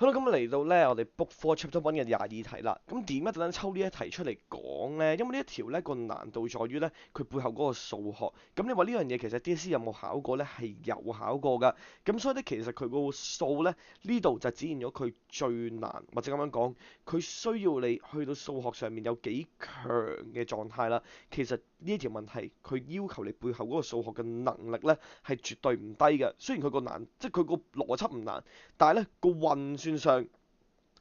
好啦，咁嚟到咧，我哋 Book Four Chapter One 嘅廿二題啦。咁點解特登抽呢一題出嚟講呢？因為呢一條咧個難度在於咧佢背後嗰個數學。咁你話呢樣嘢其實 DSE 有冇考過咧？係有考過㗎。咁所以咧其實佢個數咧呢度就展現咗佢最難，或者咁樣講，佢需要你去到數學上面有幾強嘅狀態啦。其實呢一條問題佢要求你背後嗰個數學嘅能力咧係絕對唔低嘅。雖然佢個難，即係佢個邏輯唔難。但係咧個運算上，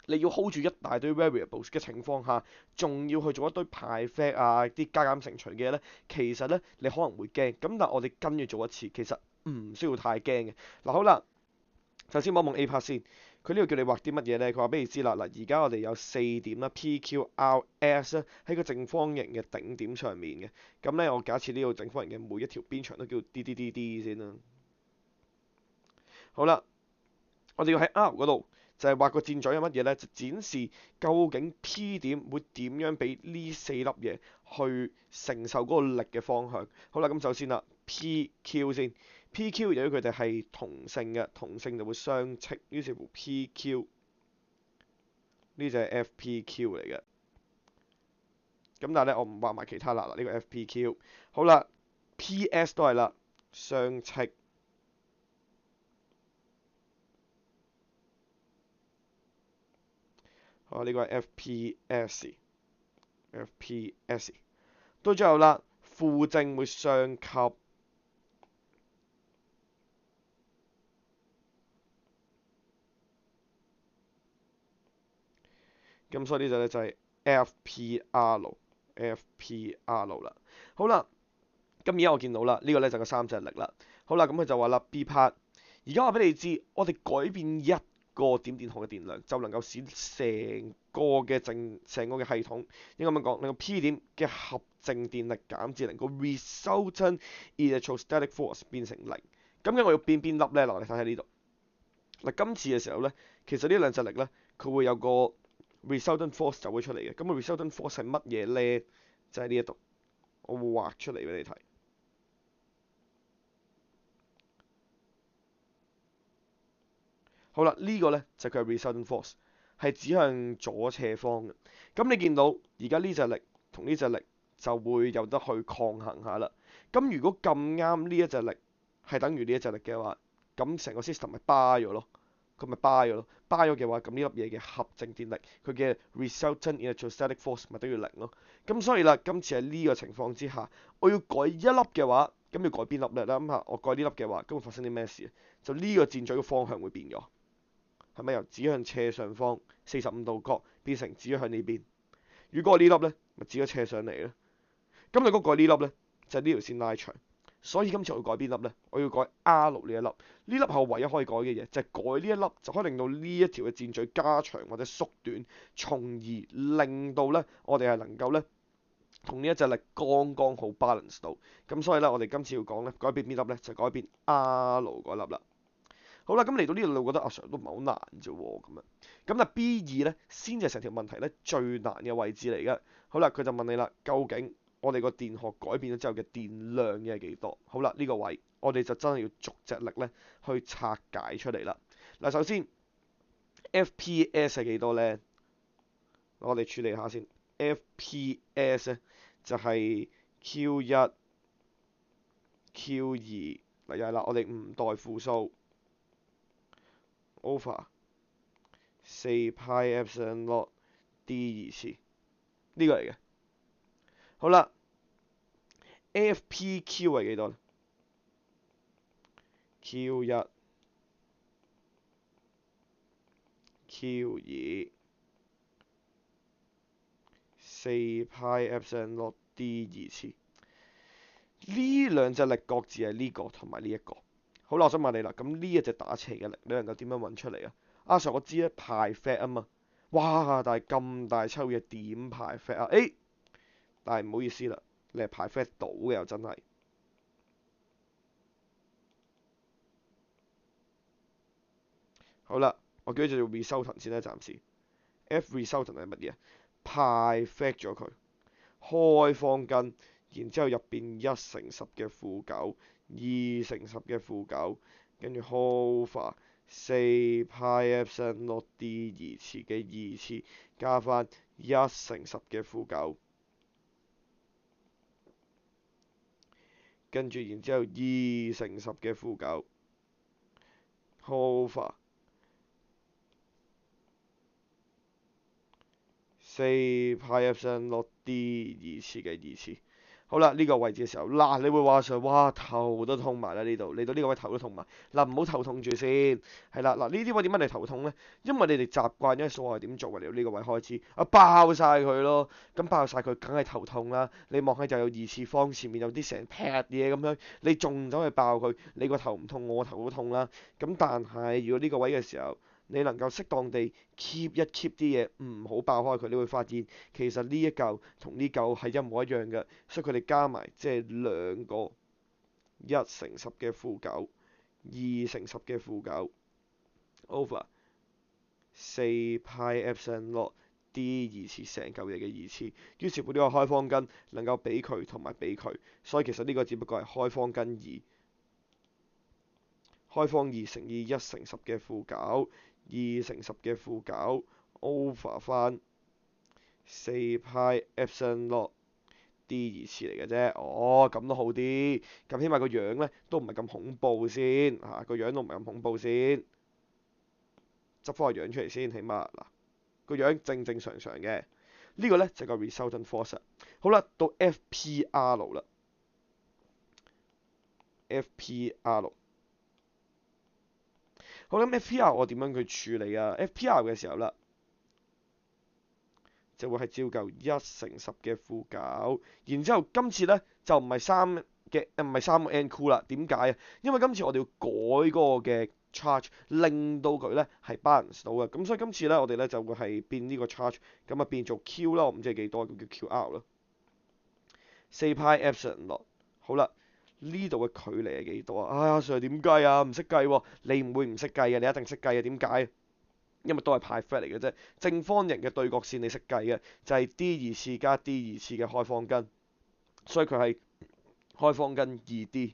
你要 hold 住一大堆 variables 嘅情況下，仲要去做一堆派 fact 啊、啲加減乘除嘅嘢咧，其實咧你可能會驚。咁但係我哋跟住做一次，其實唔需要太驚嘅。嗱好啦，首先望一望 A part 先，佢呢度叫你畫啲乜嘢咧？佢話俾你知啦。嗱，而家我哋有四點啦，P、Q、R、S 咧喺個正方形嘅頂點上面嘅。咁咧，我假設呢個正方形嘅每一條邊長都叫 D 先啦。好啦。我哋要喺 R 嗰度就係畫個箭嘴係乜嘢咧？就展示究竟 P 點會點樣俾呢四粒嘢去承受嗰個力嘅方向。好啦，咁首先啦，PQ 先，PQ 由於佢哋係同性嘅，同性就會相斥，於是乎 PQ 呢就係 FPQ 嚟嘅。咁但係咧，我唔畫埋其他啦，呢個 FPQ。好啦，PS 都係啦，相斥。好，呢個係 FPS，FPS。到最後啦，負正會相吸，咁所以呢就咧就係 FPR，FPR 啦。好啦，咁而家我見到啦，呢個咧就個三隻力啦。好啦，咁佢就話啦 B part，而家話俾你知，我哋改變一個點電荷嘅電量，就能夠使成個嘅系統應該咁講，令個 P 點嘅合正電力減至零，個 resultant electrostatic force 變成零。咁嘅我要變邊粒咧？嗱，你睇下呢度。嗱，今次嘅時候咧，其實呢兩隻力咧，佢會有個 resultant force 就會出嚟嘅。咁個 resultant force 係乜嘢咧？就喺呢一度，我會畫出嚟俾你睇。好啦，呢個咧就佢係 resultant force，係指向左斜方嘅。咁你見到而家呢隻力同呢隻力就會有得去抗衡下啦。咁如果咁啱呢一隻力係等於呢一隻力嘅話，咁成個 system 咪巴咗咯。佢咪巴咗咯，巴咗嘅話，咁呢粒嘢嘅合正電力，佢嘅 resultant electrostatic force 咪等於零咯。咁所以啦，今次喺呢個情況之下，我要改一粒嘅話，咁要改邊粒咧？你諗下，我改呢粒嘅話，咁會發生啲咩事？就呢個箭嘴嘅方向會變咗，係咪由指向斜上方45度角變成指向呢邊？如果我呢粒咧，咪指咗斜上嚟咧。咁你如果改呢粒咧，就係呢條線拉長。所以今次我要改邊粒咧？我要改 R 呢一粒，呢粒係我唯一可以改嘅嘢，就係改呢一粒就可以令到呢一條嘅箭嘴加長或者縮短，從而令到咧我哋係能夠咧同呢一隻力剛剛好 balance 到。咁所以咧，我哋今次要講咧改變邊粒咧，就改變 R 嗰粒啦。好啦，咁嚟到呢度，你會覺得阿 Sir 都唔係好難啫喎，咁樣。咁啊 B2咧先至係成條問題咧最難嘅位置嚟嘅。好啦，佢就問你啦，究竟我哋個電荷改變咗之後嘅電量嘅係幾多？好啦，呢個位我哋就真係要逐隻力咧去拆解出嚟啦。嗱，首先 FPS 係幾多咧？我哋處理下先。FPS 咧就係 Q1、Q2，嗱又係啦，我哋唔代負數 over 4π epsilon naught d 次呢個嚟嘅。好啦，FPQ 係幾多咧？Q1、Q2、4π epsilon naught d 次。呢兩隻力各自係呢個同埋呢一個。好啦，我想問你啦，咁呢一隻打斜嘅力，你能夠點樣揾出嚟啊？阿 Sir 我知咧派 fact 啊嘛，哇！但係咁大抽嘢點派 fact 啊？但係唔好意思啦，你係派 fact 到嘅又真係。好啦，我叫佢做 resultant 先啦，暫時。F resultant 係乜嘢？派 fact 咗佢，開方根，然之後入邊1乘10嘅負9，2乘10嘅負9，跟住 over 4π epsilon naught d 二次嘅二次加翻1/10嘅負九，跟住然之後2/10嘅負九 over 4π epsilon naught d 二次嘅二次。好啦，呢個位置嘅時候，嗱，你會話上，哇，頭都痛埋啦呢度，嚟到呢個位頭都痛埋。嗱，唔好頭痛住先，係啦，嗱，呢啲位點解你頭痛呢？因為你哋習慣咗數學係點做嘅，嚟到呢個位開始，爆晒佢咯，咁爆晒佢，梗係頭痛啦。你望下就有二次方，前面有啲成劈嘢咁樣，你仲走去爆佢，你個頭唔痛，我個頭都痛啦。咁但係如果呢個位嘅時候，你能夠適當地 keep 一 keep 啲嘢，唔好爆開佢，你會發現其實呢一嚿同呢嚿係一模一樣嘅，所以佢哋加埋即係兩個1/10嘅負九，2/10嘅負九 over 4π epsilon naught d 二次成嚿嘢嘅二次，於是乎呢個開方根能夠比佢同埋比佢，所以其實呢個只不過係開方根2，開方2乘以1/10嘅負九。2/10嘅負九 over 翻4π epsilon naught d 二次嚟嘅啫。哦，咁都好啲，咁起碼個樣咧都唔係咁恐怖先嚇，個樣都唔係咁恐怖先。執翻個樣出嚟先，起碼嗱個樣正正常常嘅。呢個咧就個 resultant force。好啦，到 FPR 啦，FPR。好啦，咁 FPR 我點樣去處理啊？FPR 嘅時候啦，就會係照舊1/10嘅負九，然之後今次咧就唔係3個 n cool 啦。點解啊？因為今次我哋要改嗰個嘅 charge，令到佢咧係 balance 到嘅。咁所以今次咧我哋咧就會係變呢個 charge，咁啊變做 Q 啦，我唔知係幾多，咁叫 QR 啦。4π epsilon naught。好啦。呢度嘅距離係幾多啊？哎呀，Sir 點計啊？唔識計喎，你唔會唔識計嘅，你一定識計嘅。點解？因為都係派 flat 嚟嘅啫。正方形嘅對角線你識計嘅，就係 d 二次加 d 二次嘅開方根，所以佢係開方根 2d，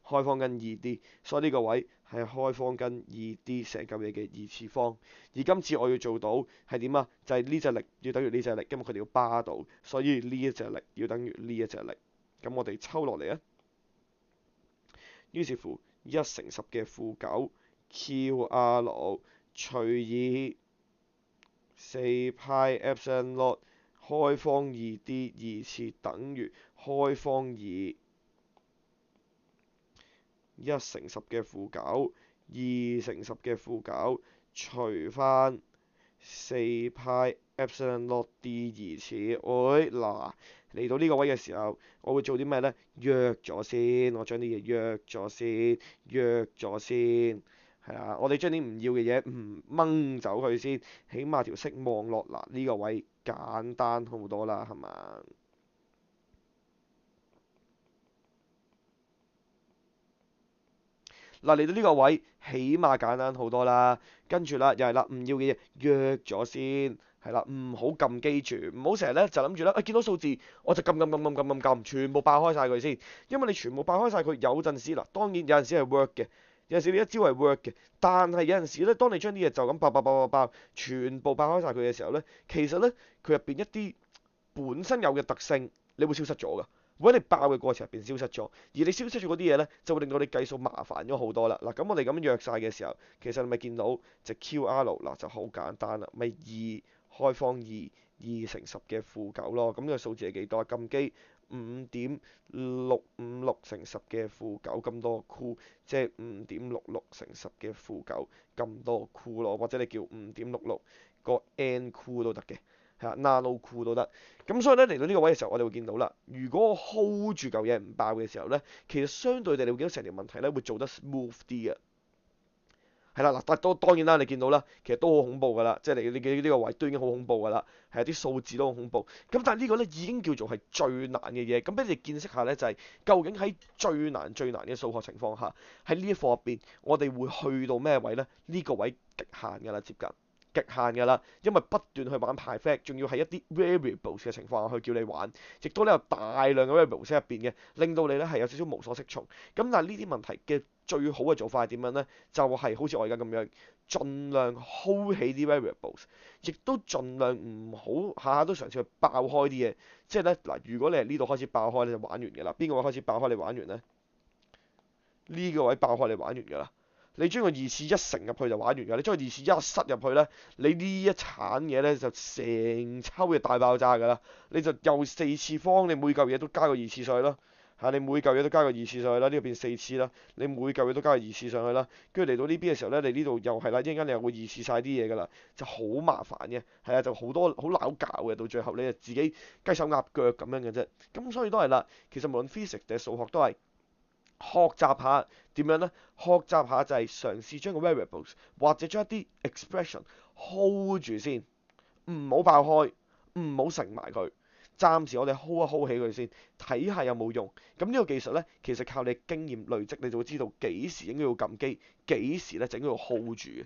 開方根 2d，所以呢個位係開方根 2d 成嚿嘢嘅二次方。而今次我要做到係點啊？就係呢隻力要等於呢隻力，因為佢哋要巴到，所以呢一隻力要等於呢一隻力。咁我哋抽落嚟啊！於是乎1/10嘅負九 QR 除以4π epsilon naught 開方 2d 二次等於開方2 1/10嘅負九 2/10嘅負九除翻4π epsilon naught d 二次。喂，嗱，嚟到呢個位嘅時候，我會做啲咩呢？約咗先，我將啲嘢約咗先，約咗先，係啊，我哋將啲唔要嘅嘢唔掹走佢先，起碼條色望落嗱呢個位簡單好多啦，係嘛？嗱，嚟到呢個位，起碼簡單好多啦。跟住啦，又係啦，唔要嘅嘢約咗先，係啦，唔好撳機住，唔好成日咧就諗住咧，見到數字我就撳，全部爆開晒佢先。因為你全部爆開晒佢，有陣時嗱，當然有陣時係 work 嘅，有陣時呢一招係 work 嘅，但係有陣時咧，當你將啲嘢就咁爆，全部爆開晒佢嘅時候咧，其實咧佢入邊一啲本身有嘅特性，你會消失咗㗎。會喺你爆嘅過程入邊消失咗，而你消失咗嗰啲嘢咧，就會令到你計數麻煩咗好多啦。嗱，咁我哋咁樣約晒嘅時候，其實你咪見到隻 QR 嗱就好簡單啦，咪開方2/10嘅負九咯。咁呢個數字係幾多啊？撳機5.656乘10嘅負九咁多 cool，即係5.66乘10嘅負九咁多 cool 咯，或者你叫5.66個 n cool 都得嘅。nano cool 都得，咁所以咧嚟到呢個位嘅時候，我哋會見到啦。如果我 hold 住嚿嘢唔爆嘅時候咧，其實相對地你會見到成條問題咧會做得 smooth 啲嘅。係啦，嗱，但都當然啦，你見到啦，其實都好恐怖㗎啦，即係你嘅呢個位都已經好恐怖㗎啦，係啲數字都好恐怖。咁但係呢個咧已經叫做係最難嘅嘢。咁俾你見識下咧，就係究竟喺最難嘅數學情況下，喺呢一課入邊，我哋會去到咩位咧？呢個位極限㗎啦，接近。極限㗎啦，因為不斷去玩 prefect，仲要係一啲 variables 嘅情況下去叫你玩，亦都咧有大量嘅 variables 喺入邊嘅，令到你咧係有少少無所適從。咁但係呢啲問題嘅最好嘅做法係點樣咧？就係好似我而家咁樣，盡量 hold 起啲 variables，亦都盡量唔好下下都嘗試去爆開啲嘢。即係咧嗱，如果你係呢度開始爆開，你就玩完㗎啦。邊個位開始爆開你玩完咧？呢個位爆開你玩完㗎啦。你將個二次一乘入去就玩完㗎。你將個二次一塞入去咧，你呢一鏟嘢咧就成抽嘅大爆炸㗎啦。你就又四次方，你每嚿嘢都加個二次上去啦。嚇，你每嚿嘢都加個二次上去啦，呢個變四次啦。你每嚿嘢都加個二次上去啦。跟住嚟到呢邊嘅時候咧，你呢度又係啦，一陣間你又會二次晒啲嘢㗎啦，就好麻煩嘅。係啊，就好多好攪搞嘅，到最後你就自己雞手鴨腳咁樣嘅啫。咁所以都係啦，其實無論 physics 定係數學都係。學習下點樣咧？學習下就係嘗試將個 variables 或者將一啲 expression hold 住先，唔好爆開，唔好乘埋佢。暫時我哋 hold 一 hold 起佢先，睇下有冇用。咁呢個技術咧，其實靠你經驗累積，你就會知道幾時應該要撳機，幾時咧整要 hold 住嘅。